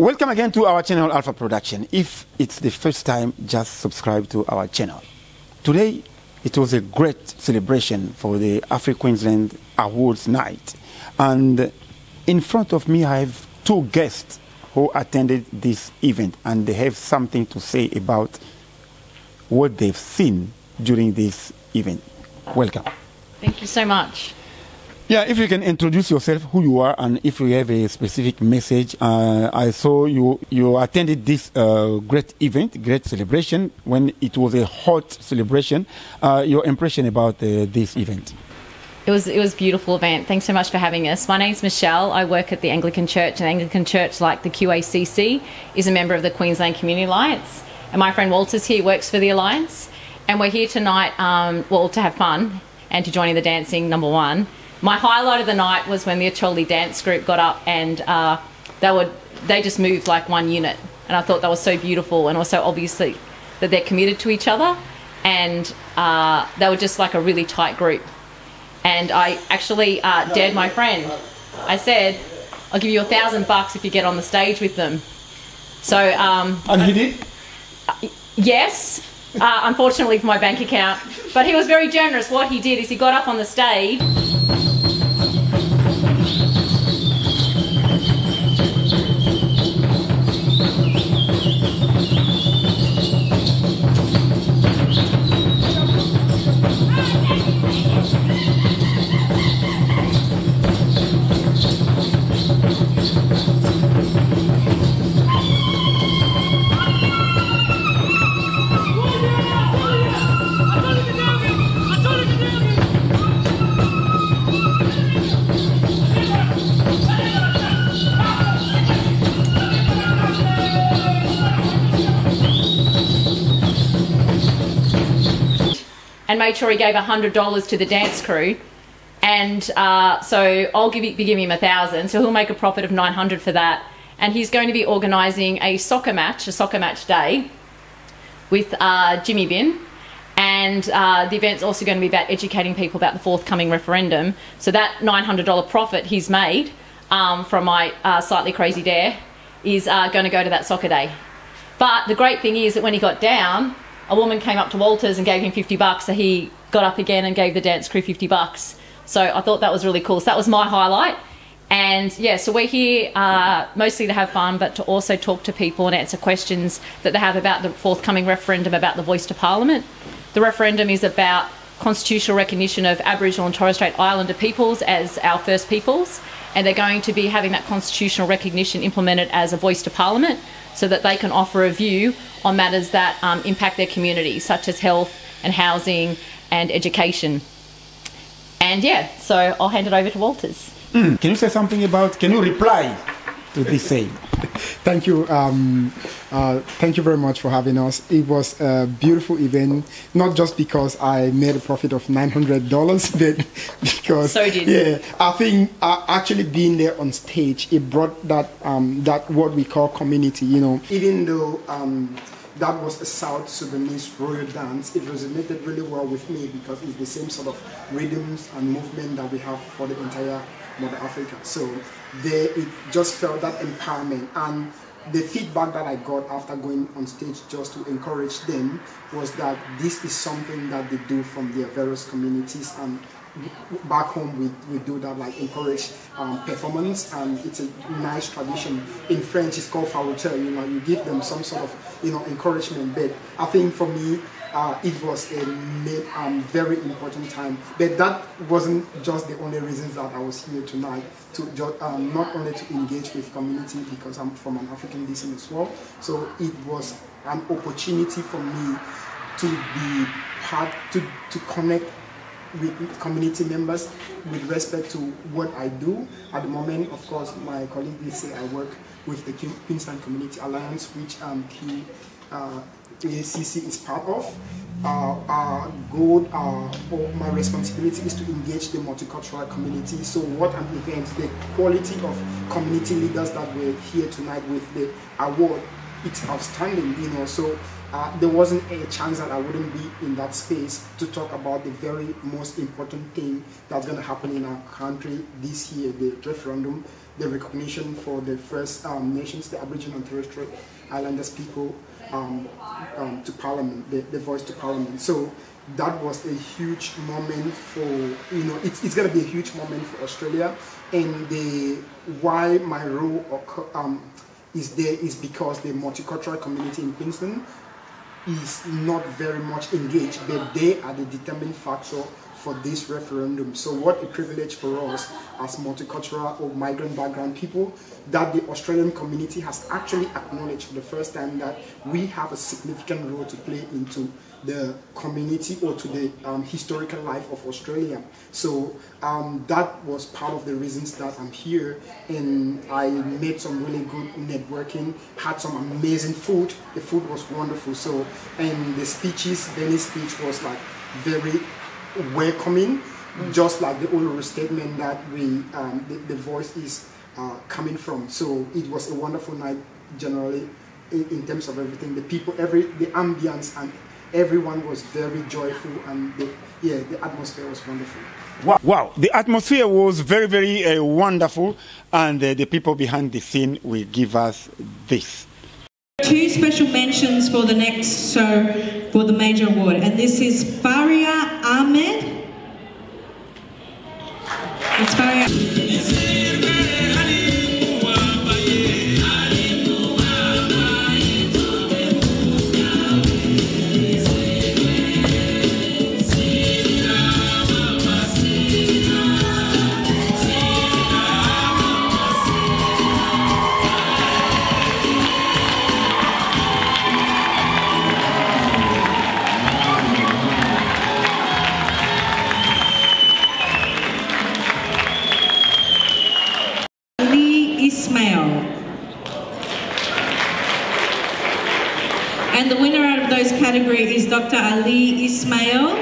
Welcome again to our channel Alpha Production. If it's the first time, just subscribe to our channel. Today, it was a great celebration for the Afri-Queensland Awards night. And in front of me, I have two guests who attended this event, and they have something to say about what they've seen during this event. Welcome. Thank you so much. Yeah, if you can introduce yourself, who you are, and if you have a specific message. I saw you attended this great event, great celebration, when it was a hot celebration. Your impression about this event? It was a beautiful event. Thanks so much for having us. My name's Michelle. I work at the Anglican Church, and Anglican Church, like the QACC, is a member of the Queensland Community Alliance. And my friend Walter's here, works for the Alliance. And we're here tonight, well, to have fun and to join in the dancing, number one. My highlight of the night was when the Acholi dance group got up and they just moved like one unit. And I thought that was so beautiful, and also obviously that they're committed to each other, and they were just like a really tight group. And I actually dared my friend. I said, I'll give you $1,000 if you get on the stage with them. So and he did? Yes, unfortunately for my bank account, but he was very generous. What he did is he got up on the stage. And made sure he gave $100 to the dance crew, and so I'll be giving him $1,000, so he'll make a profit of $900 for that. And he's going to be organising a soccer match day with Jimmy Bin, and the event's also going to be about educating people about the forthcoming referendum. So that $900 profit he's made from my slightly crazy dare is going to go to that soccer day. But the great thing is that when he got down, a woman came up to Walters and gave him $50, so he got up again and gave the dance crew $50. So I thought that was really cool. So that was my highlight. And yeah, so we're here mostly to have fun, but to also talk to people and answer questions that they have about the forthcoming referendum about the voice to Parliament. The referendum is about constitutional recognition of Aboriginal and Torres Strait Islander peoples as our first peoples, and they're going to be having that constitutional recognition implemented as a voice to Parliament, so that they can offer a view on matters that impact their community, such as health and housing and education. And yeah, so I'll hand it over to Walters. Can you say something about, can you reply to this saying? Thank you. Thank you very much for having us. It was a beautiful event, not just because I made a profit of $900, but because so did. Yeah, I think actually being there on stage, it brought that that what we call community. You know, even though that was a South Sudanese royal dance, it resonated really well with me because it's the same sort of rhythms and movement that we have for the entire Mother Africa. So there, it just felt that empowerment, and the feedback that I got after going on stage just to encourage them was that this is something that they do from their various communities, and back home we do that, like encourage performance, and it's a nice tradition. In French it's called farouteur, you know, you give them some sort of, you know, encouragement. But I think for me it was a very important time. But that wasn't just the only reasons that I was here tonight, to not only to engage with community, because I'm from an African descent as well. So it was an opportunity for me to be part, to connect with community members with respect to what I do. At the moment, of course, my colleague will say I work with the Queensland Community Alliance, which ACC is part of. Our goal, or my responsibility, is to engage the multicultural community. So what an event, the quality of community leaders that were here tonight with the award it's outstanding, you know. So there wasn't a chance that I wouldn't be in that space to talk about the very most important thing that's going to happen in our country this year, the referendum, the recognition for the First Nations, the Aboriginal and Torres Strait Islanders people to Parliament, the voice to Parliament. So that was a huge moment for, you know, it's going to be a huge moment for Australia. And why my role is there is because the multicultural community in Queensland is not very much engaged, but they are the determining factor for this referendum. So what a privilege for us as multicultural or migrant background people that the Australian community has actually acknowledged for the first time that we have a significant role to play into the community or to the historical life of Australia. So that was part of the reasons that I'm here, and I made some really good networking, had some amazing food. The food was wonderful. So, and the speeches, Benny's speech was like very welcoming, just like the old statement that the voice is coming from. So it was a wonderful night generally in terms of everything. The people, the ambience, and everyone was very joyful, and the atmosphere was wonderful. Wow, the atmosphere was very, very wonderful, and the people behind the scene will give us this. Two special mentions for the next for the major award, and this is Faria Ahmed. It's Faria. And the winner out of those categories is Dr. Ali Ismail.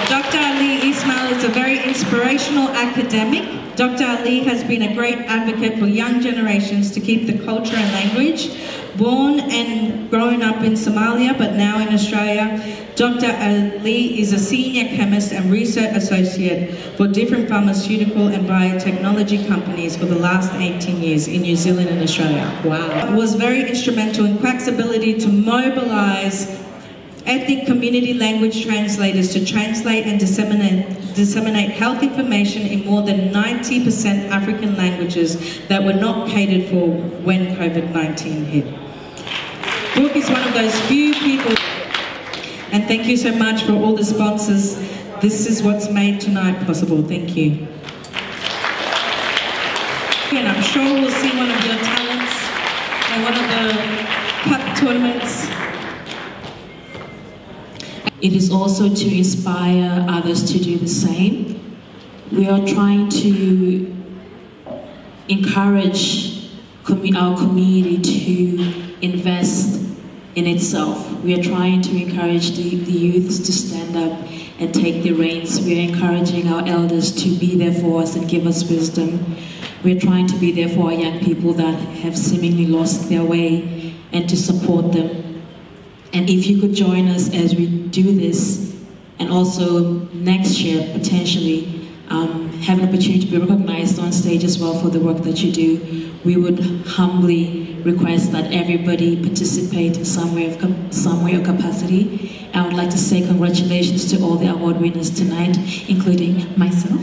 Dr. Ali Ismail is a very inspirational academic. Dr. Ali has been a great advocate for young generations to keep the culture and language. Born and grown up in Somalia, but now in Australia, Dr. Ali is a senior chemist and research associate for different pharmaceutical and biotechnology companies for the last 18 years in New Zealand and Australia. Wow. Was very instrumental in QUAC's ability to mobilise ethnic community language translators to translate and disseminate health information in more than 90% African languages that were not catered for when COVID-19 hit. Brooke is one of those few people, and thank you so much for all the sponsors. This is what's made tonight possible. Thank you. And I'm sure we'll see one of your talents at one of the cup tournaments. It is also to inspire others to do the same. We are trying to encourage our community to invest in itself. We are trying to encourage the youths to stand up and take the reins. We are encouraging our elders to be there for us and give us wisdom. We are trying to be there for our young people that have seemingly lost their way and to support them. And if you could join us as we do this, and also next year potentially have an opportunity to be recognized on stage as well for the work that you do, we would humbly request that everybody participate in some way or capacity. I would like to say congratulations to all the award winners tonight, including myself.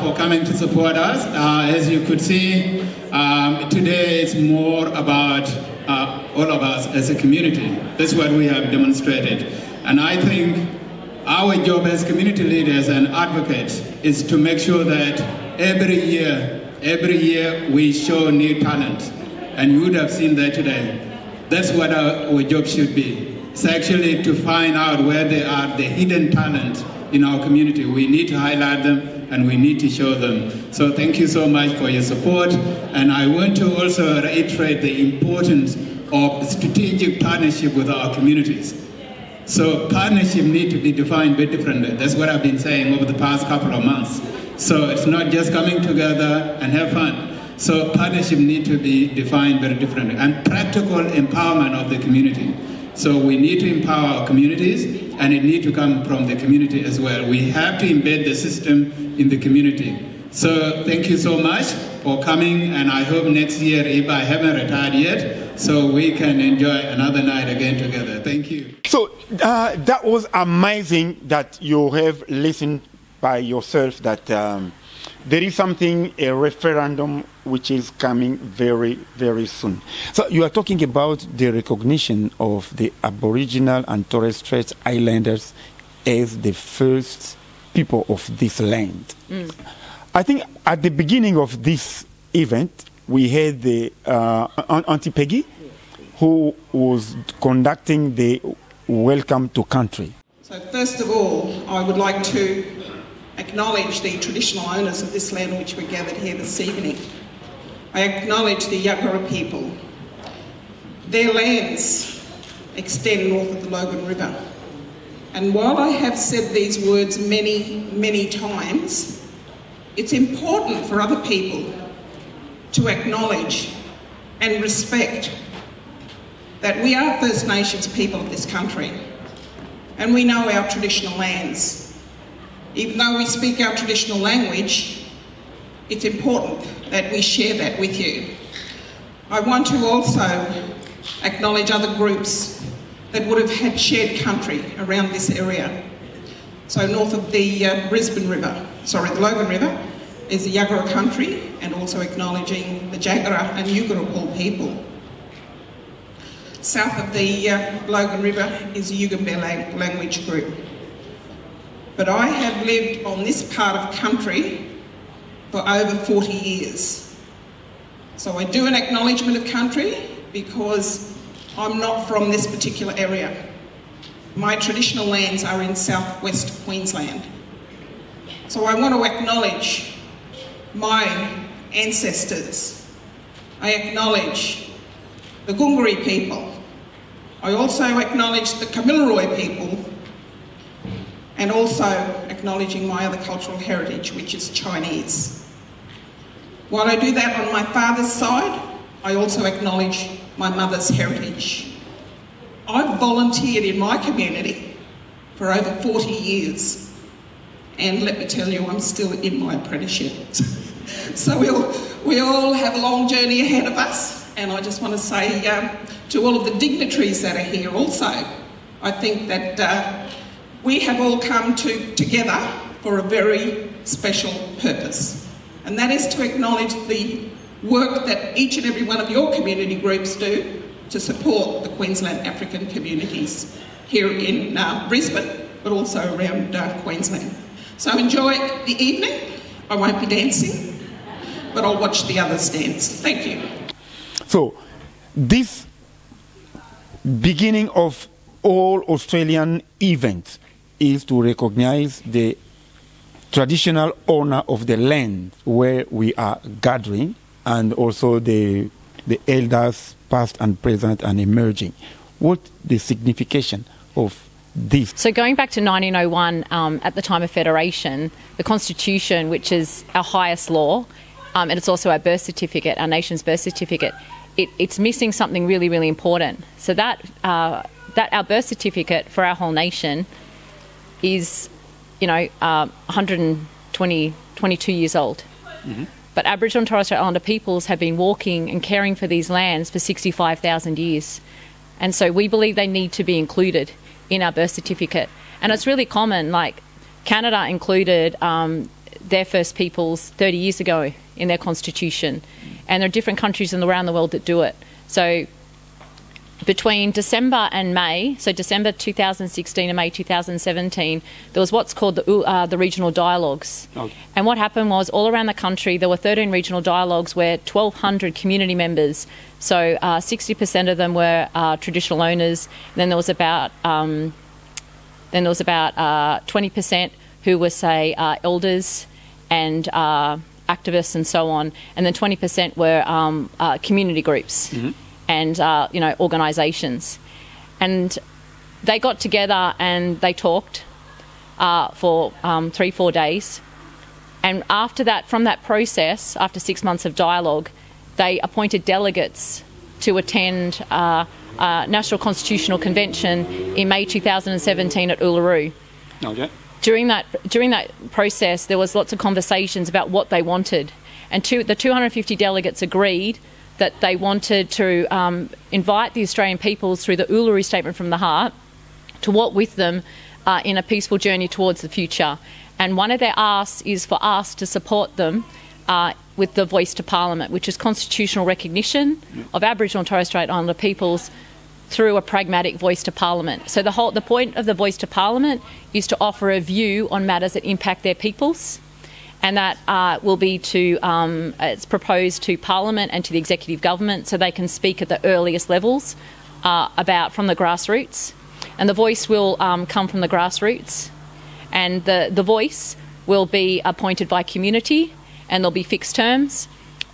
For coming to support us. As you could see, today it's more about all of us as a community. That's what we have demonstrated. And I think our job as community leaders and advocates is to make sure that every year we show new talent. And you would have seen that today. That's what our job should be. It's actually to find out where they are, the hidden talent in our community. We need to highlight them and we need to show them. So thank you so much for your support. And I want to also reiterate the importance of strategic partnership with our communities. So partnership need to be defined very differently. That's what I've been saying over the past couple of months. So it's not just coming together and have fun. So partnership need to be defined very differently, and practical empowerment of the community. So we need to empower our communities, and it needs to come from the community as well. We have to embed the system in the community. So thank you so much for coming, and I hope next year, if I haven't retired yet, so we can enjoy another night again together. Thank you. So that was amazing that you have listened by yourself that there is something, a referendum, which is coming very, very soon. So you are talking about the recognition of the Aboriginal and Torres Strait Islanders as the first people of this land. I think at the beginning of this event, we had the Auntie Peggy, who was conducting the welcome to country. So first of all, I would like to acknowledge the traditional owners of this land which we're gathered here this evening. I acknowledge the Yagara people. Their lands extend north of the Logan River. And while I have said these words many, many times, it's important for other people to acknowledge and respect that we are First Nations people of this country, and we know our traditional lands. Even though we speak our traditional language, it's important that we share that with you. I want to also acknowledge other groups that would have had shared country around this area. So north of the the Logan River, is the Yagara country, and also acknowledging the Jagara and Yugarapul people. South of the Logan River is the Yugambeh language group. But I have lived on this part of country for over 40 years. So I do an acknowledgement of country because I'm not from this particular area. My traditional lands are in southwest Queensland. So I want to acknowledge my ancestors. I acknowledge the Gungari people. I also acknowledge the Kamilaroi people, and also acknowledging my other cultural heritage, which is Chinese. While I do that on my father's side, I also acknowledge my mother's heritage. I've volunteered in my community for over 40 years, and let me tell you, I'm still in my apprenticeship. So we all have a long journey ahead of us, and I just want to say to all of the dignitaries that are here also, I think that we have all come together for a very special purpose, and that is to acknowledge the work that each and every one of your community groups do to support the Queensland African communities here in Brisbane, but also around Queensland. So enjoy the evening. I won't be dancing, but I'll watch the others dance. Thank you. So this beginning of all Australian events is to recognize the traditional owner of the land where we are gathering, and also the elders past and present and emerging. What the signification of this? So going back to 1901, at the time of Federation, the Constitution, which is our highest law, and it's also our birth certificate, our nation's birth certificate, it's missing something really, really important. So that our birth certificate for our whole nation is, 22 years old. Mm-hmm. But Aboriginal and Torres Strait Islander peoples have been walking and caring for these lands for 65,000 years. And so we believe they need to be included in our birth certificate. And it's really common, like Canada included their First Peoples 30 years ago in their constitution. And there are different countries around the world that do it. So between December and May, so December 2016 and May 2017, there was what's called the regional dialogues. Okay. And what happened was all around the country there were 13 regional dialogues where 1,200 community members, so 60% of them were traditional owners. And then there was about 20% who were, say, elders and activists and so on, and then 20% were community groups. Mm-hmm. And organisations, and they got together and they talked for 3-4 days, and after that, from that process, after 6 months of dialogue, they appointed delegates to attend National Constitutional Convention in May 2017 at Uluru. Okay. During that process, there was lots of conversations about what they wanted, and the 250 delegates agreed that they wanted to invite the Australian peoples through the Uluru Statement from the Heart to walk with them in a peaceful journey towards the future. And one of their asks is for us to support them with the Voice to Parliament, which is constitutional recognition of Aboriginal and Torres Strait Islander peoples through a pragmatic voice to Parliament. So the point of the Voice to Parliament is to offer a view on matters that impact their peoples. And that will be it's proposed to Parliament and to the executive government so they can speak at the earliest levels from the grassroots. And the voice will come from the grassroots. And the voice will be appointed by community, and there'll be fixed terms,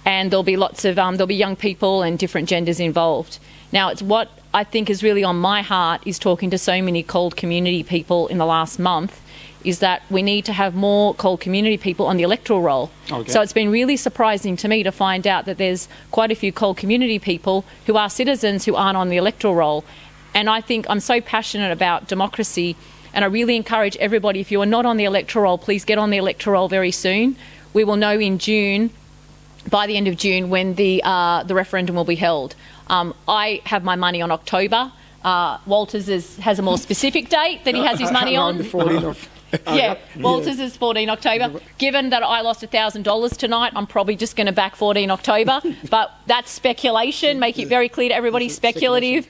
and there'll be there'll be young people and different genders involved. Now, it's what I think is really on my heart is talking to so many cold community people in the last month, is that we need to have more cold community people on the electoral roll. Okay. So it's been really surprising to me to find out that there's quite a few cold community people who are citizens who aren't on the electoral roll. And I think I'm so passionate about democracy, and I really encourage everybody, if you are not on the electoral roll, please get on the electoral roll very soon. We will know in June, by the end of June, when the referendum will be held. I have my money on October. Walters has a more specific date that he has his money on. The 14th of Walters is 14 October. Given that I lost $1,000 tonight, I'm probably just going to back 14 October. But that's speculation. Make it very clear to everybody, speculative.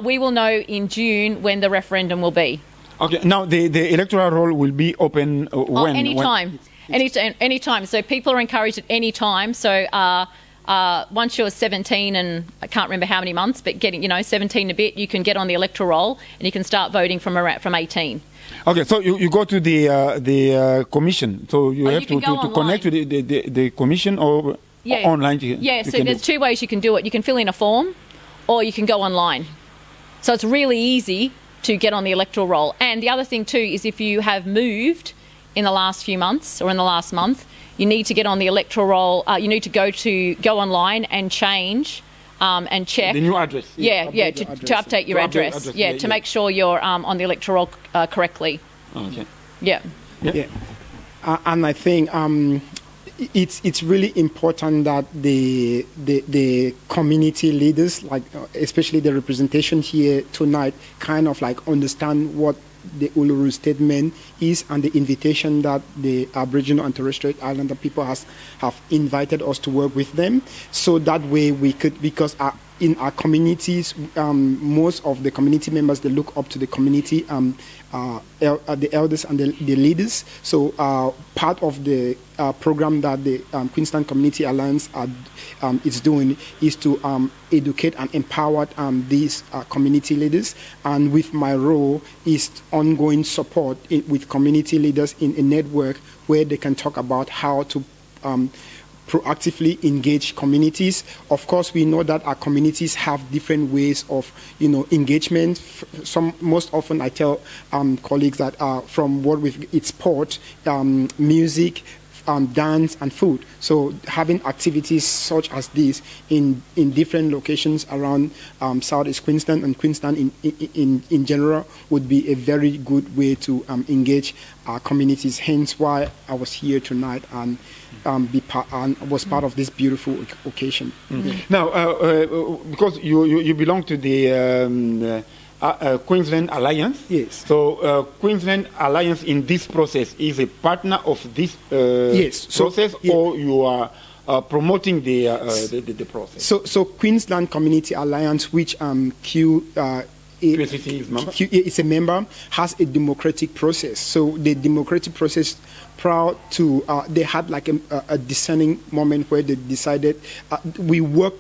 We will know in June when the referendum will be. Okay. Now, the electoral roll will be open when? Anytime. Anytime. So people are encouraged at any time. So once you're 17 and I can't remember how many months, but getting 17 a bit, you can get on the electoral roll and you can start voting from 18. Okay, so you go to the commission. So you have to connect to the commission or online. So there's two ways you can do it. You can fill in a form, or you can go online. So it's really easy to get on the electoral roll. And the other thing too is if you have moved in the last few months or in the last month, you need to get on the electoral roll. You need to go online and change and check the new address. To update your address. To make sure you're on the electoral roll correctly. Okay. Yeah. And I think it's really important that the community leaders, like especially the representation here tonight, kind of like understand what the Uluru Statement is and the invitation that the Aboriginal and Torres Strait Islander people have invited us to work with them. So that way we could, because in our communities, most of the community members, they look up to the community, the elders and the leaders. So part of the program that the Queensland Community Alliance is doing is to educate and empower these community leaders. And with my role is ongoing support with community leaders in a network where they can talk about how to proactively engage communities. Of course, we know that our communities have different ways of, engagement. Most often I tell colleagues that from what it's sport, music, dance and food. So having activities such as this in different locations around Southeast Queensland and Queensland in general would be a very good way to engage our communities. Hence why I was here tonight and was part of this beautiful occasion. Mm-hmm. Now, because you belong to the Queensland Alliance. Yes. So Queensland Alliance in this process is a partner of this process, or you are promoting the process. So Queensland Community Alliance, which is a member, has a democratic process. So the democratic process, proud to, they had like a discerning moment where they decided, we work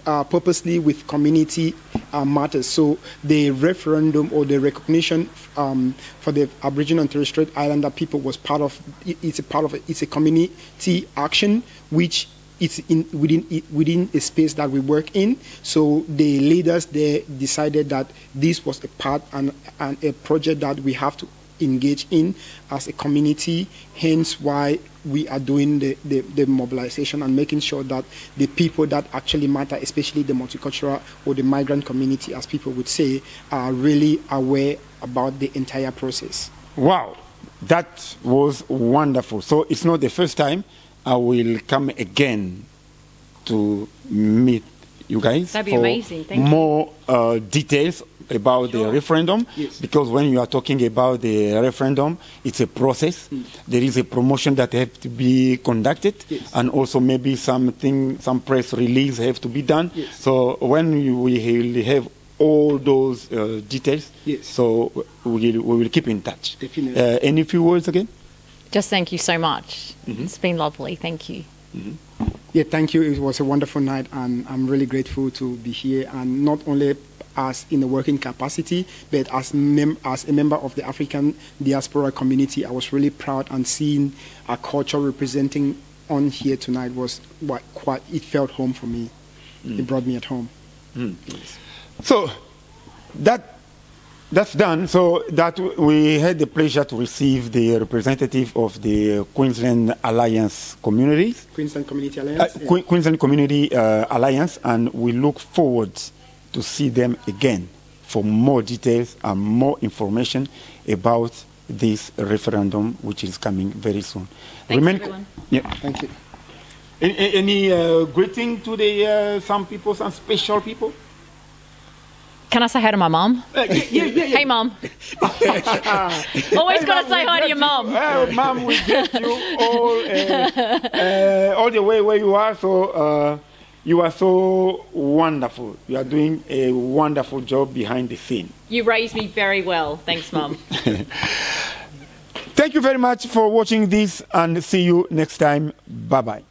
purposely with community matters. So the referendum or the recognition for the Aboriginal and Torres Strait Islander people was part of, it's a community action which it's within a space that we work in. So the leaders there decided that this was a part and a project that we have to engage in as a community, hence why we are doing the mobilization and making sure that the people that actually matter, especially the multicultural or the migrant community, as people would say, are really aware about the entire process. Wow, that was wonderful. So it's not the first time. I will come again to meet you guys. That'd be for amazing. Thank you. More details about the referendum, yes. Because when you are talking about the referendum, it's a process. There is a promotion that has to be conducted, yes. And also maybe some press release have to be done. Yes. So when we have all those details, yes. So we will keep in touch. Definitely. Any few words again? Just thank you so much. It's been lovely. Thank you. Yeah, thank you. It was a wonderful night, and I'm really grateful to be here, and not only as in a working capacity, but as a member of the African diaspora community. I was really proud, and seeing our culture representing on here tonight was quite. It felt home for me. It brought me at home. Yes. So that's done. So that we had the pleasure to receive the representative of the Queensland Alliance communities. Queensland Community Alliance. Queensland Community Alliance, and we look forward to see them again for more details and more information about this referendum, which is coming very soon. Thanks, everyone. Yeah. Thank you. Any greeting to the some special people? Can I say hi to my mum? Yeah. Hey, mum. Always got to say hi to your mum. Mum will get you all the way where you are. So you are so wonderful. You are doing a wonderful job behind the scene. You raised me very well. Thanks, mum. Thank you very much for watching this, and see you next time. Bye-bye.